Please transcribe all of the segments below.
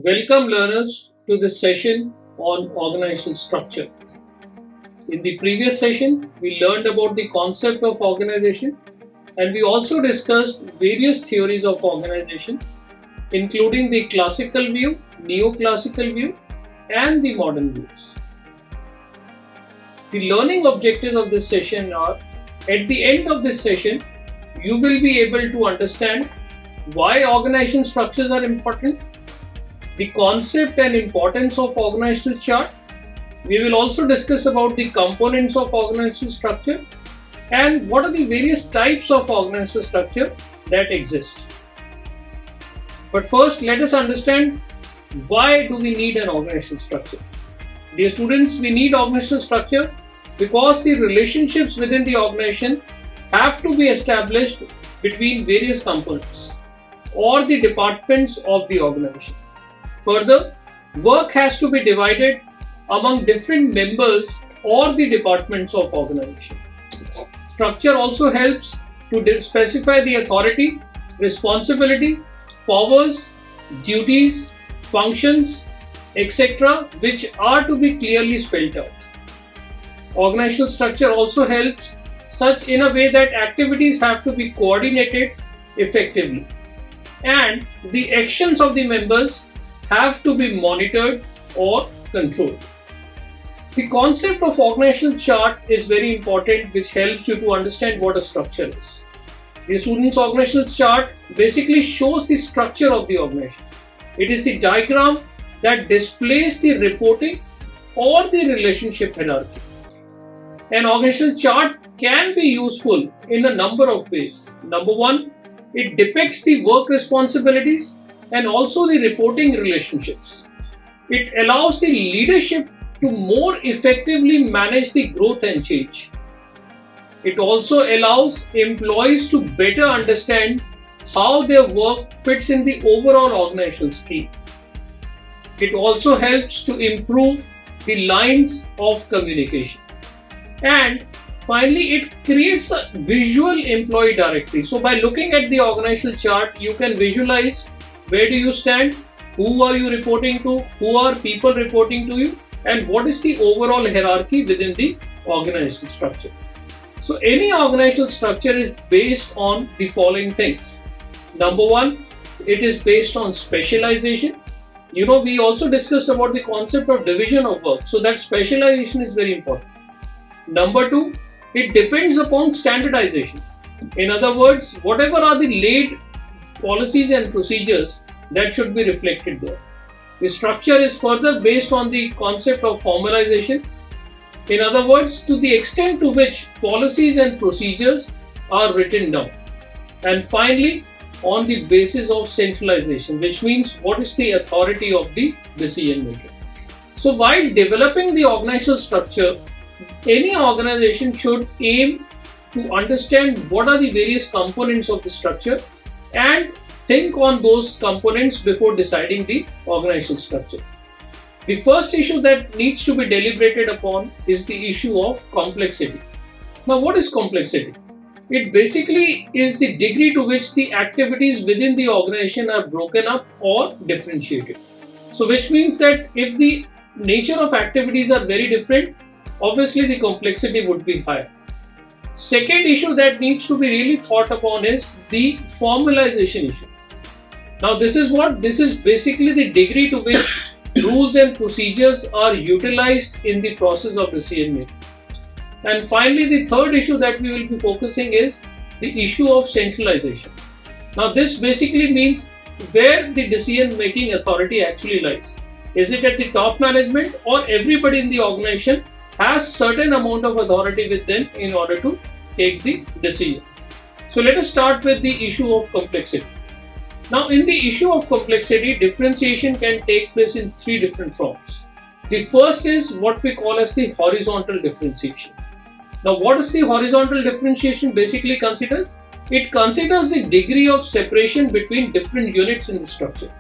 Welcome learners to this session on organizational structure. In the previous session, we learned about the concept of organization and we also discussed various theories of organization, including the classical view, neoclassical view, and the modern views. The learning objectives of this session are, at the end of this session, you will be able to understand why organization structures are important, the concept and importance of organizational chart. We will also discuss about the components of organizational structure and what are the various types of organizational structure that exist. But first, let us understand why do we need an organizational structure. Dear students, we need organizational structure because the relationships within the organization have to be established between various components or the departments of the organization. Further, work has to be divided among different members or the departments of organization. Structure also helps to specify the authority, responsibility, powers, duties, functions, etc., which are to be clearly spelled out. Organizational structure also helps such in a way that activities have to be coordinated effectively and the actions of the members have to be monitored or controlled. The concept of organizational chart is very important, which helps you to understand what a structure is. The student's organizational chart basically shows the structure of the organization. It is the diagram that displays the reporting or the relationship hierarchy. An organizational chart can be useful in a number of ways. Number one, it depicts the work responsibilities and also the reporting relationships. It allows the leadership to more effectively manage the growth and change. It also allows employees to better understand how their work fits in the overall organizational scheme. It also helps to improve the lines of communication. And finally, it creates a visual employee directory. So by looking at the organizational chart, you can visualize where do you stand, who are you reporting to, who are people reporting to you, and what is the overall hierarchy within the organizational structure. So any organizational structure is based on the following things. Number one, it is based on specialization. We also discussed about the concept of division of work. So that specialization is very important. Number two, it depends upon standardization. In other words, whatever are the laid policies and procedures that should be reflected there. The structure is further based on the concept of formalization. In other words, to the extent to which policies and procedures are written down. And finally, on the basis of centralization, which means what is the authority of the decision maker. So while developing the organizational structure, any organization should aim to understand what are the various components of the structure and think on those components before deciding the organizational structure. The first issue that needs to be deliberated upon is the issue of complexity. Now, what is complexity? It basically is the degree to which the activities within the organization are broken up or differentiated. So, which means that if the nature of activities are very different, obviously the complexity would be higher. Second issue that needs to be really thought upon is the formalization issue. Now this is basically the degree to which rules and procedures are utilized in the process of decision making. And finally, the third issue that we will be focusing is the issue of centralization. Now this basically means where the decision making authority actually lies. Is it at the top management or everybody in the organization has certain amount of authority with them in order to take the decision. So let us start with the issue of complexity. Now in the issue of complexity, differentiation can take place in three different forms. The first is what we call as the horizontal differentiation. Now what is the horizontal differentiation basically considers? It considers the degree of separation between different units in the structure.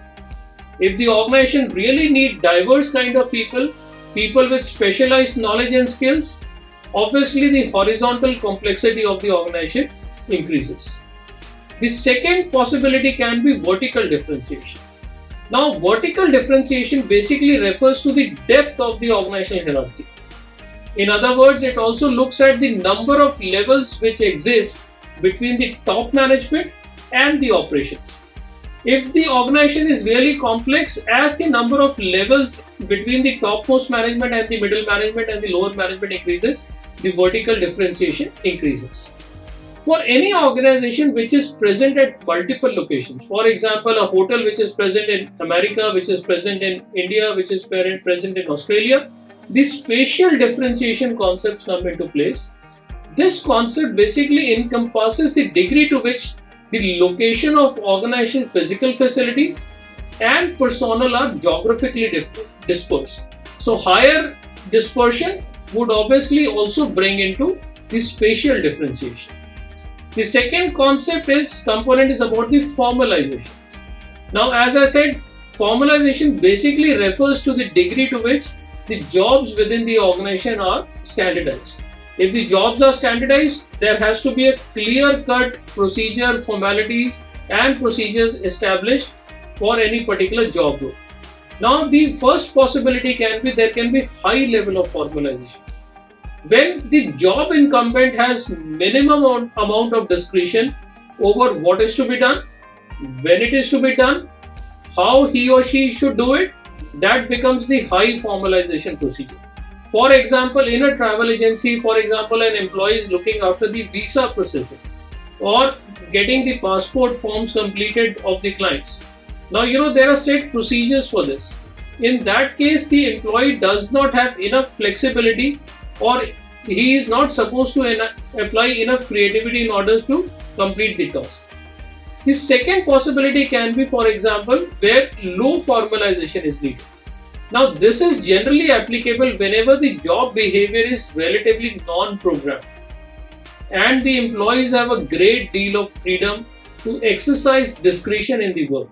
If the organization really needs diverse kind of people with specialized knowledge and skills, obviously the horizontal complexity of the organization increases. The second possibility can be vertical differentiation. Now, vertical differentiation basically refers to the depth of the organizational hierarchy. In other words, it also looks at the number of levels which exist between the top management and the operations. If the organization is really complex, as the number of levels between the topmost management and the middle management and the lower management increases, the vertical differentiation increases. For any organization which is present at multiple locations, for example, a hotel which is present in America, which is present in India, which is present in Australia, the spatial differentiation concepts come into place. This concept basically encompasses the degree to which the location of organizational physical facilities and personnel are geographically dispersed. So higher dispersion would obviously also bring into the spatial differentiation. The second component is about the formalization. Now, as I said, formalization basically refers to the degree to which the jobs within the organization are standardized. If the jobs are standardized, there has to be a clear-cut procedure, formalities and procedures established for any particular job role. Now, the first possibility there can be high level of formalization. When the job incumbent has minimum amount of discretion over what is to be done, when it is to be done, how he or she should do it, that becomes the high formalization procedure. For example, in a travel agency, for example, an employee is looking after the visa processing or getting the passport forms completed of the clients. Now, there are set procedures for this. In that case, the employee does not have enough flexibility, or he is not supposed to apply enough creativity in order to complete the task. The second possibility can be, for example, where low formalization is needed. Now, this is generally applicable whenever the job behavior is relatively non-programmed and the employees have a great deal of freedom to exercise discretion in the work.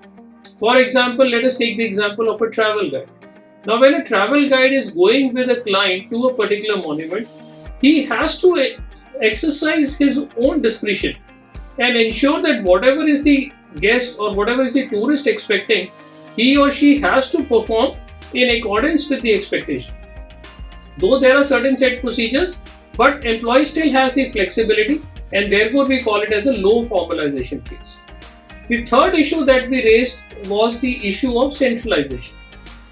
For example, let us take the example of a travel guide. Now, when a travel guide is going with a client to a particular monument, he has to exercise his own discretion and ensure that whatever is the guest or whatever is the tourist expecting, he or she has to perform in accordance with the expectation. Though there are certain set procedures, but employee still has the flexibility, and therefore we call it as a low formalization case. The third issue that we raised was the issue of centralization.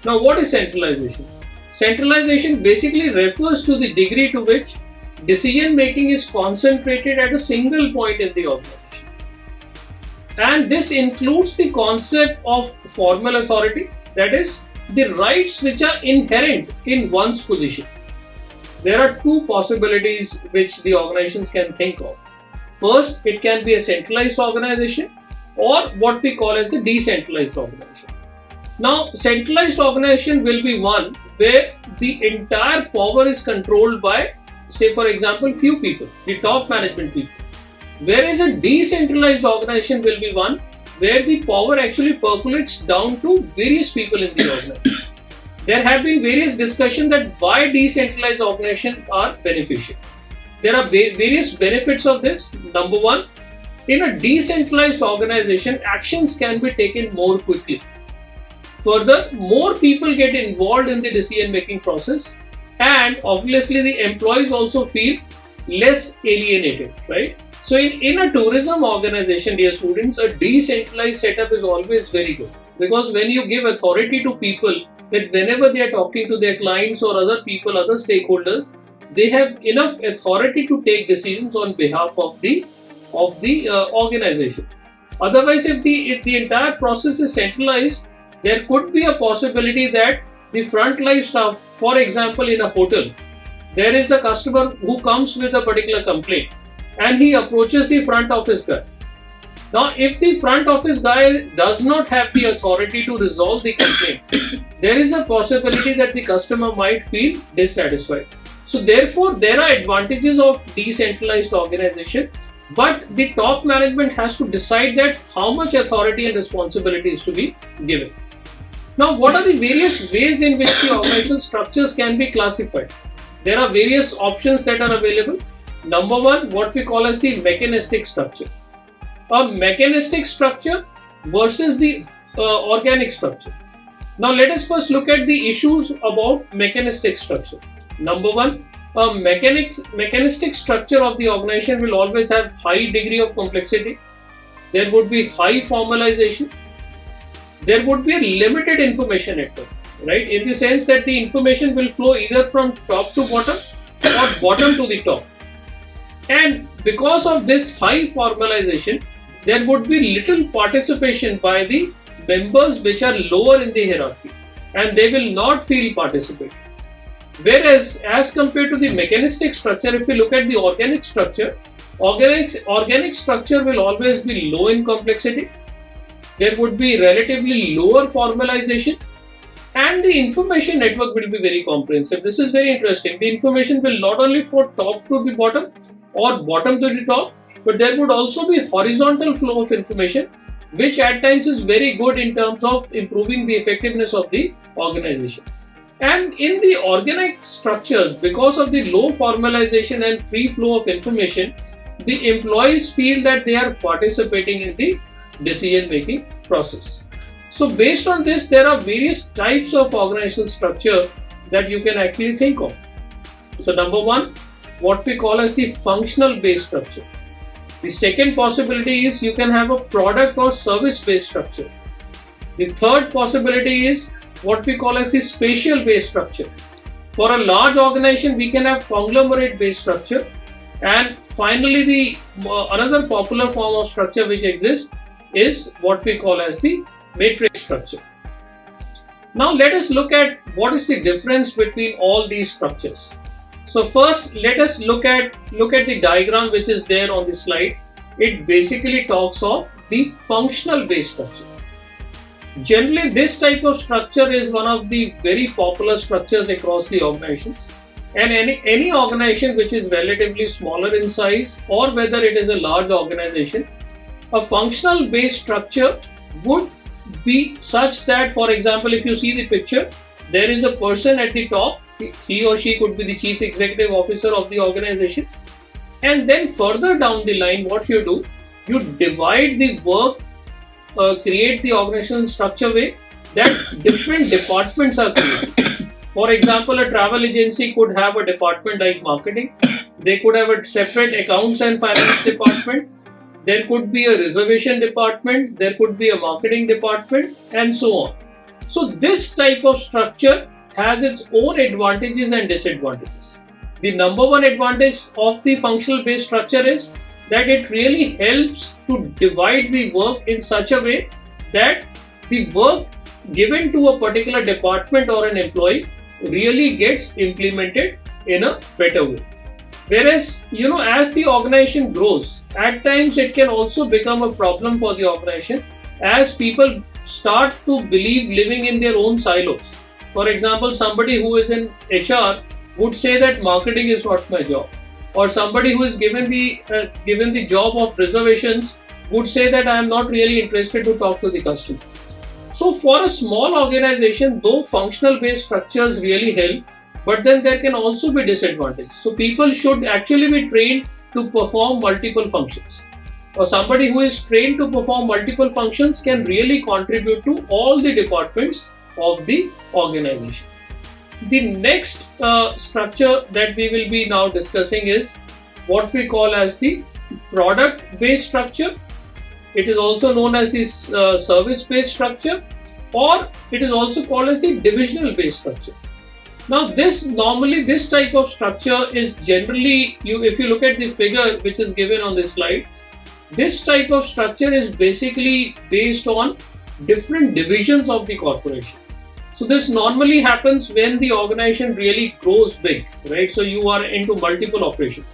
Now, what is centralization? Centralization basically refers to the degree to which decision making is concentrated at a single point in the organization. And this includes the concept of formal authority, that is, the rights which are inherent in one's position. There are two possibilities which the organizations can think of. First, it can be a centralized organization or what we call as the decentralized organization. Now, centralized organization will be one where the entire power is controlled by, say for example, few people, the top management people. Whereas a decentralized organization will be one where the power actually percolates down to various people in the organization. There have been various discussions that why decentralized organizations are beneficial. There are various benefits of this. Number one, in a decentralized organization, actions can be taken more quickly. Further, more people get involved in the decision-making process, and obviously the employees also feel less alienated, right? So in a tourism organization, dear students, a decentralized setup is always very good, because when you give authority to people that whenever they are talking to their clients or other people, other stakeholders, they have enough authority to take decisions on behalf of the organization. Otherwise, if the entire process is centralized, there could be a possibility that the frontline staff, for example, in a hotel, there is a customer who comes with a particular complaint and he approaches the front office guy. Now, if the front office guy does not have the authority to resolve the complaint, there is a possibility that the customer might feel dissatisfied. So therefore, there are advantages of decentralized organization, but the top management has to decide that how much authority and responsibility is to be given. Now, what are the various ways in which the organizational structures can be classified? There are various options that are available. Number one, what we call as the mechanistic structure. A mechanistic structure versus the organic structure. Now let us first look at the issues about mechanistic structure. Number one, a mechanistic structure of the organization will always have high degree of complexity. There would be high formalization. There would be a limited information network, right? In the sense that the information will flow either from top to bottom or bottom to the top. And because of this high formalization, there would be little participation by the members which are lower in the hierarchy, and they will not feel participated. Whereas as compared to the mechanistic structure, if we look at the organic structure, organic structure will always be low in complexity. There would be relatively lower formalization, and the information network will be very comprehensive. This is very interesting. The information will not only flow top to the bottom or bottom to the top, but there would also be horizontal flow of information, which at times is very good in terms of improving the effectiveness of the organization. And in the organic structures, because of the low formalization and free flow of information, the employees feel that they are participating in the decision making process. So based on this, there are various types of organizational structure that you can actually think of. So number one, what we call as the functional based structure. The second possibility is you can have a product or service based structure. The third possibility is what we call as the spatial based structure. For a large organization, we can have conglomerate based structure. And finally, the another popular form of structure which exists is what we call as the matrix structure. Now let us look at what is the difference between all these structures. So first, let us look at the diagram which is there on the slide. It basically talks of the functional based structure. Generally, this type of structure is one of the very popular structures across the organizations. And any organization which is relatively smaller in size, or whether it is a large organization, a functional based structure would be such that, for example, if you see the picture, there is a person at the top. He or she could be the chief executive officer of the organization. And then further down the line, what you do, you divide the work, create the organizational structure way that different departments are created. For example, a travel agency could have a department like marketing. They could have a separate accounts and finance department. There could be a reservation department. There could be a marketing department, and so on. So this type of structure has its own advantages and disadvantages. The number one advantage of the functional based structure is that it really helps to divide the work in such a way that the work given to a particular department or an employee really gets implemented in a better way. Whereas, as the organization grows, at times it can also become a problem for the organization as people start to believe living in their own silos. For example, somebody who is in HR would say that marketing is not my job, or somebody who is given the job of reservations would say that I am not really interested to talk to the customer. So for a small organization, though functional based structures really help, but then there can also be disadvantages. So people should actually be trained to perform multiple functions. Or somebody who is trained to perform multiple functions can really contribute to all the departments of the organization. The next structure that we will be now discussing is what we call as the product based structure. It is also known as the service based structure, or it is also called as the divisional based structure. Now this type of structure is generally, if you look at the figure which is given on this slide, this type of structure is basically based on different divisions of the corporation. So this normally happens when the organization really grows big, right? So you are into multiple operations.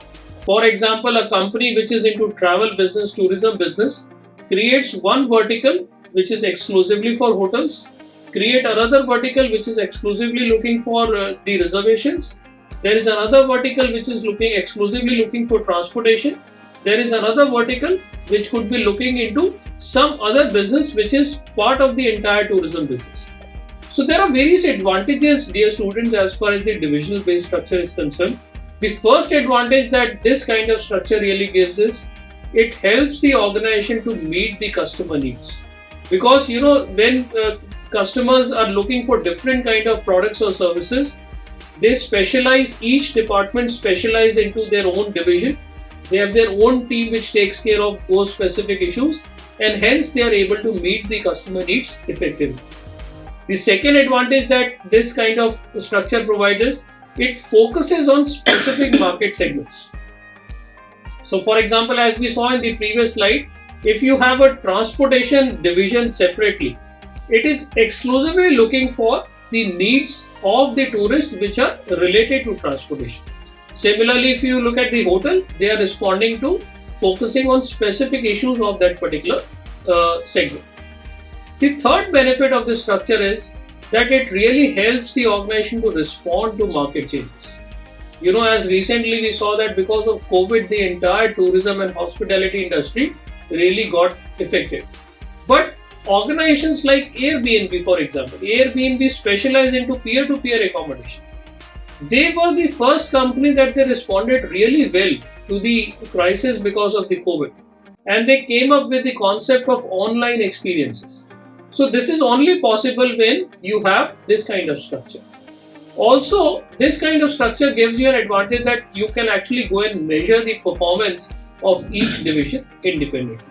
For example, a company which is into travel business, tourism business, creates one vertical which is exclusively for hotels, create another vertical which is exclusively looking for the reservations. There is another vertical which is exclusively looking for transportation. There is another vertical which could be looking into some other business which is part of the entire tourism business. So there are various advantages, dear students, as far as the divisional based structure is concerned. The first advantage that this kind of structure really gives is it helps the organization to meet the customer needs. Because when customers are looking for different kind of products or services. They specialize, each department specialize into their own division. They have their own team which takes care of those specific issues, and hence they are able to meet the customer needs effectively. The second advantage that this kind of structure provides is it focuses on specific market segments. So for example, as we saw in the previous slide, if you have a transportation division separately, it is exclusively looking for the needs of the tourist which are related to transportation. Similarly, if you look at the hotel, they are responding to focusing on specific issues of that particular segment. The third benefit of this structure is that it really helps the organization to respond to market changes. As recently we saw that because of COVID, the entire tourism and hospitality industry really got affected. But organizations like Airbnb, for example, Airbnb specialized into peer-to-peer accommodation. They were the first company that they responded really well to the crisis because of the COVID. And they came up with the concept of online experiences. So this is only possible when you have this kind of structure. Also, this kind of structure gives you an advantage that you can actually go and measure the performance of each division independently.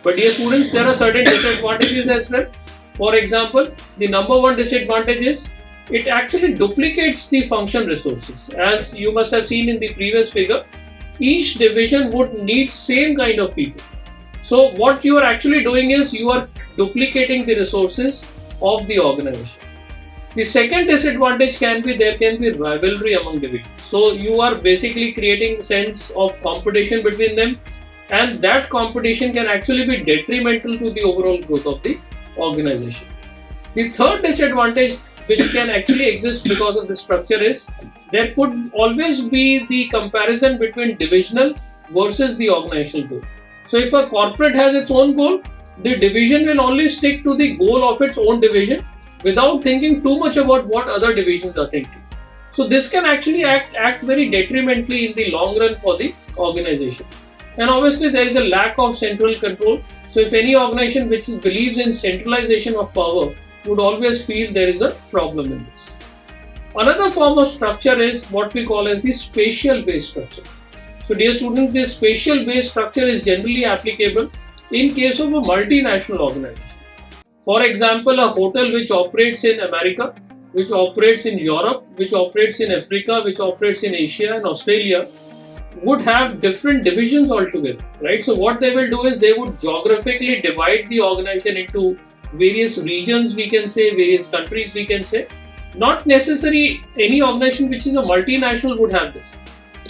But dear students, there are certain disadvantages as well. For example, the number one disadvantage is it actually duplicates the function resources. As you must have seen in the previous figure, each division would need same kind of people. So what you are actually doing is you are duplicating the resources of the organization. The second disadvantage can be there can be rivalry among divisions. So you are basically creating a sense of competition between them, and that competition can actually be detrimental to the overall growth of the organization. The third disadvantage which can actually exist because of the structure is there could always be the comparison between divisional versus the organizational goal. So if a corporate has its own goal, the division will only stick to the goal of its own division without thinking too much about what other divisions are thinking. So this can actually act very detrimentally in the long run for the organization. And obviously there is a lack of central control. So if any organization which believes in centralization of power would always feel there is a problem in this. Another form of structure is what we call as the spatial based structure. So dear students, this spatial based structure is generally applicable in case of a multinational organization. For example, a hotel which operates in America, which operates in Europe, which operates in Africa, which operates in Asia and Australia would have different divisions altogether, right? So what they will do is they would geographically divide the organization into various regions, we can say, various countries, we can say. Not necessarily any organization which is a multinational would have this.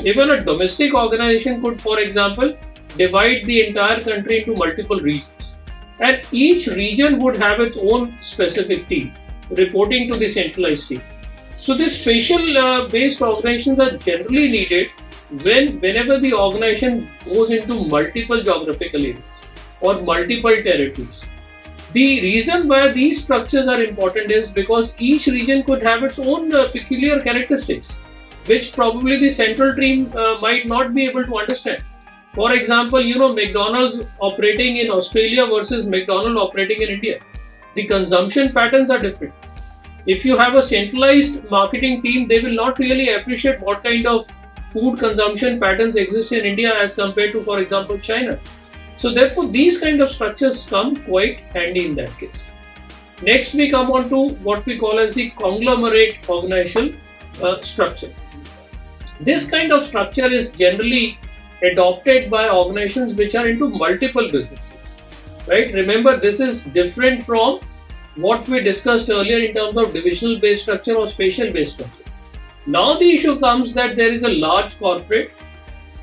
Even a domestic organization could, for example, divide the entire country into multiple regions. And each region would have its own specific team reporting to the centralized team. So these spatial based organizations are generally needed whenever the organization goes into multiple geographical areas or multiple territories. The reason why these structures are important is because each region could have its own peculiar characteristics, which probably the central team might not be able to understand. For example, McDonald's operating in Australia versus McDonald's operating in India. The consumption patterns are different. If you have a centralized marketing team, they will not really appreciate what kind of food consumption patterns exist in India as compared to, for example, China. So therefore, these kind of structures come quite handy in that case. Next, we come on to what we call as the conglomerate organizational structure. This kind of structure is generally adopted by organizations which are into multiple businesses, right? Remember, this is different from what we discussed earlier in terms of divisional based structure or spatial based structure. Now the issue comes that there is a large corporate.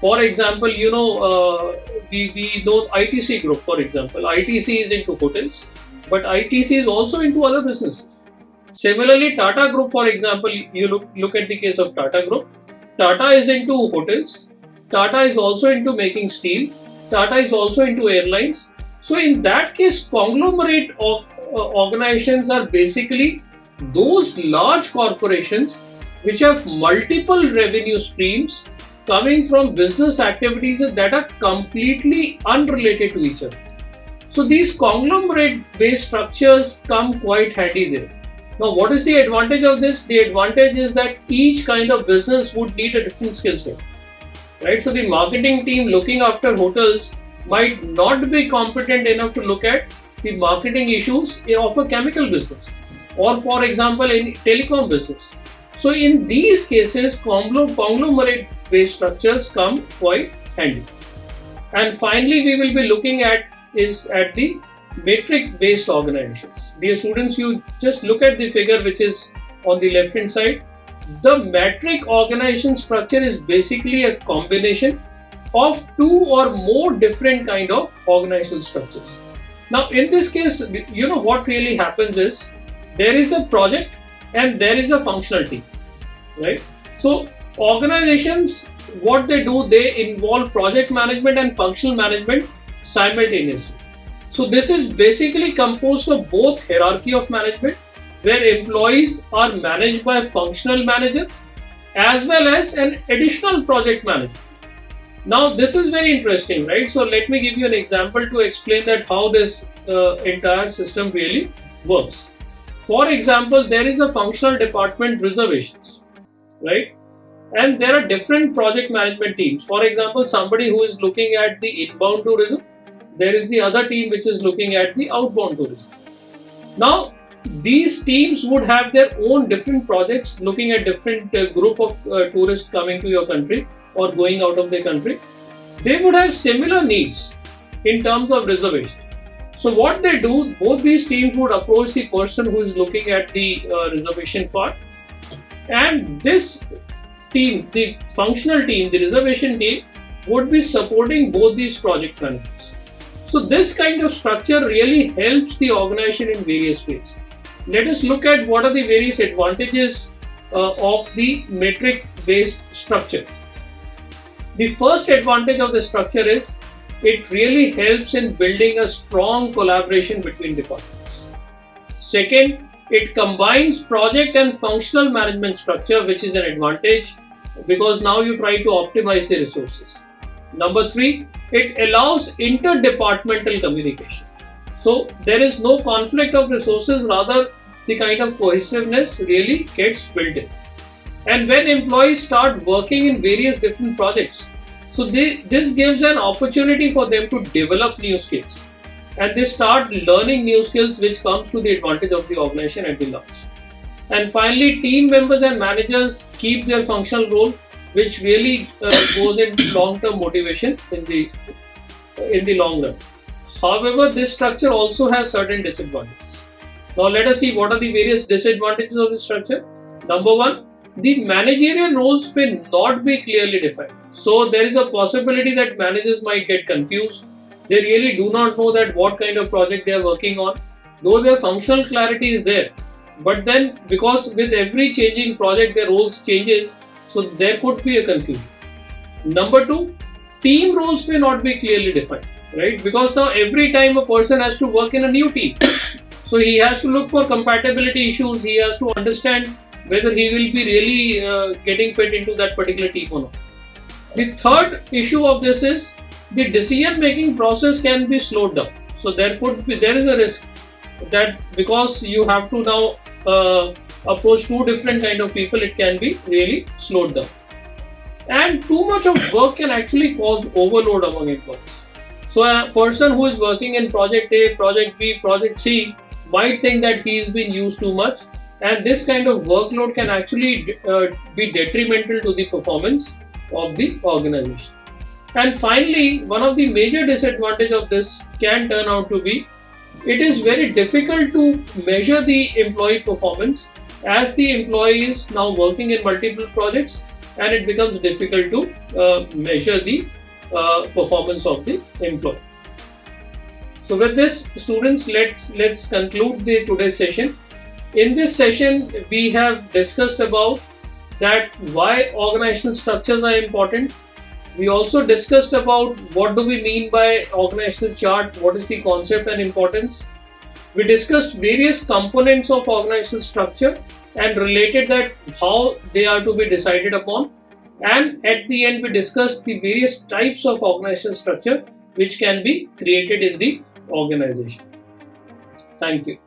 For example, we know ITC group, for example. ITC is into hotels, but ITC is also into other businesses. Similarly, Tata Group, for example, you look at the case of Tata Group. Tata is into hotels. Tata is also into making steel. Tata is also into airlines. So in that case, conglomerate organizations are basically those large corporations which have multiple revenue streams coming from business activities that are completely unrelated to each other. So these conglomerate based structures come quite handy there. Now what is the advantage of this? The advantage is that each kind of business would need a different skill set, right? So the marketing team looking after hotels might not be competent enough to look at the marketing issues of a chemical business, or for example in telecom business. So in these cases, conglomerate based structures come quite handy. And finally, we will be looking at the matrix based organizations. Dear students, you just look at the figure which is on the left hand side. The matrix organization structure is basically a combination of two or more different kind of organizational structures. Now in this case, what really happens is there is a project and there is a functional team, right? So organizations, what they do, they involve project management and functional management simultaneously. So this is basically composed of both hierarchy of management, where employees are managed by a functional manager as well as an additional project manager. Now this is very interesting, right? So let me give you an example to explain that how this entire system really works. For example, there is a functional department, reservations, right? And there are different project management teams. For example, somebody who is looking at the inbound tourism, there is the other team which is looking at the outbound tourism. Now these teams would have their own different projects looking at different group of tourists coming to your country or going out of the country. They would have similar needs in terms of reservation. So what they do, both these teams would approach the person who is looking at the reservation part, and this team, the functional team, the reservation team, would be supporting both these project managers. So this kind of structure really helps the organization in various ways. Let us look at what are the various advantages of the matrix based structure. The first advantage of the structure is it really helps in building a strong collaboration between departments. Second, it combines project and functional management structure, which is an advantage because now you try to optimize the resources. Number three, it allows interdepartmental communication. So there is no conflict of resources, rather the kind of cohesiveness really gets built in. And when employees start working in various different projects, so this gives an opportunity for them to develop new skills, and they start learning new skills, which comes to the advantage of the organization at the launch. And finally, team members and managers keep their functional role, which really goes into long-term motivation in the long run. However, this structure also has certain disadvantages. Now let us see what are the various disadvantages of this structure. Number one, the managerial roles may not be clearly defined. So there is a possibility that managers might get confused. They really do not know that what kind of project they are working on, though their functional clarity is there. But then because with every changing project their roles changes, so there could be a confusion. Number two, team roles may not be clearly defined, right? Because now every time a person has to work in a new team, so he has to look for compatibility issues, he has to understand whether he will be really getting fit into that particular team or not. The third issue of this is the decision making process can be slowed down. So there is a risk that because you have to now approach two different kind of people, it can be really slowed down. And too much of work can actually cause overload among employees. So a person who is working in project A, project B, project C might think that he is being used too much, and this kind of workload can actually be detrimental to the performance of the organization. And finally, one of the major disadvantages of this can turn out to be it is very difficult to measure the employee performance, as the employee is now working in multiple projects, and it becomes difficult to measure the performance of the employee. So with this, students, let's conclude today's session. In this session, we have discussed about that why organizational structures are important. We also discussed about what do we mean by organizational chart, what is the concept and importance. We discussed various components of organizational structure and related that how they are to be decided upon. And at the end, we discussed the various types of organizational structure which can be created in the organization. Thank you.